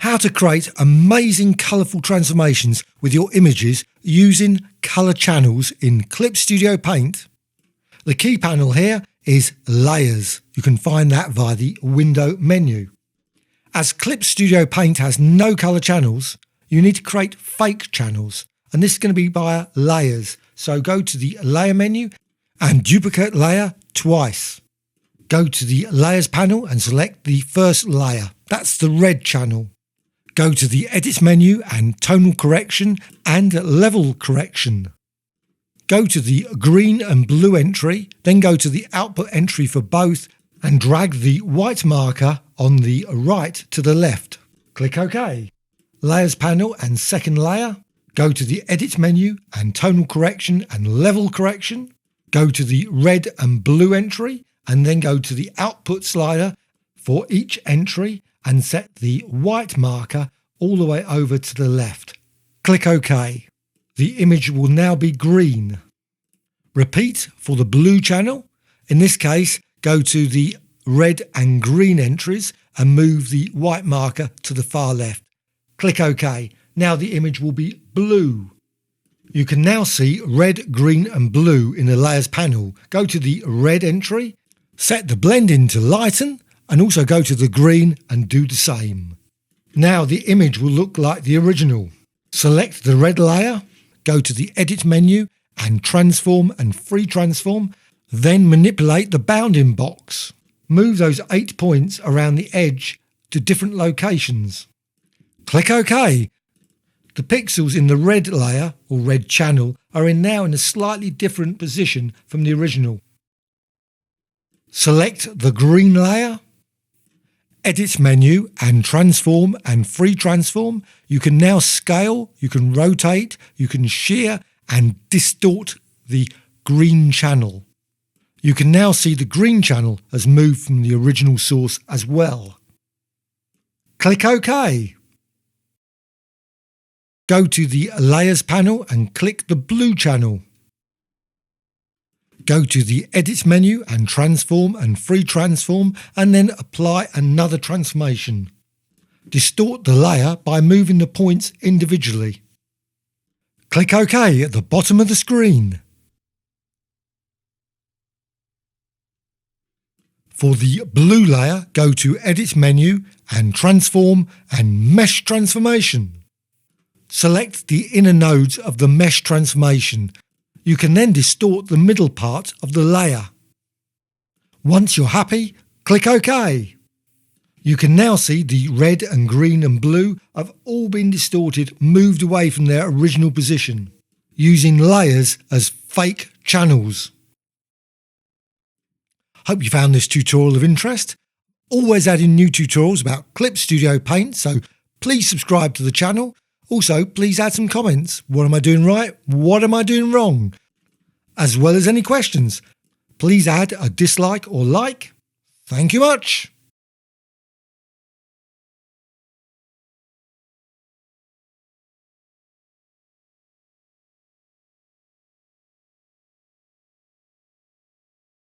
How to create amazing colourful transformations with your images using colour channels in Clip Studio Paint. The key panel here is Layers. You can find that via the Window menu. As Clip Studio Paint has no colour channels, you need to create fake channels, and this is going to be via Layers. So go to the Layer menu and duplicate layer twice. Go to the Layers panel and select the first layer. That's the red channel. Go to the Edit menu and Tonal Correction and Level Correction. Go to the green and blue entry, then go to the output entry for both and drag the white marker on the right to the left. Click OK. Layers panel and second layer. Go to the Edit menu and Tonal Correction and Level Correction. Go to the red and blue entry and then go to the output slider for each entry and set the white marker all the way over to the left. Click OK. The image will now be green. Repeat for the blue channel. In this case, go to the red and green entries and move the white marker to the far left. Click OK. Now the image will be blue. You can now see red, green and blue in the Layers panel. Go to the red entry, set the blending to lighten, and also go to the green and do the same. Now the image will look like the original. Select the red layer, go to the Edit menu and Transform and Free Transform, then manipulate the bounding box. Move those 8 points around the edge to different locations. Click OK. The pixels in the red layer or red channel are now in a slightly different position from the original. Select the green layer, Edit menu and Transform and Free Transform. You can now scale, you can rotate, you can shear and distort the green channel. You can now see the green channel has moved from the original source as well. Click OK. Go to the Layers panel and click the blue channel. Go to the Edit menu and Transform and Free Transform and then apply another transformation. Distort the layer by moving the points individually. Click OK at the bottom of the screen. For the blue layer, go to Edit menu and Transform and Mesh Transformation. Select the inner nodes of the mesh transformation. You can then distort the middle part of the layer. Once you're happy, click OK. You can now see the red and green and blue have all been distorted, moved away from their original position, using layers as fake channels. Hope you found this tutorial of interest. Always adding new tutorials about Clip Studio Paint, so please subscribe to the channel. Also, please add some comments. What am I doing right? What am I doing wrong? As well as any questions. Please add a dislike or like. Thank you much.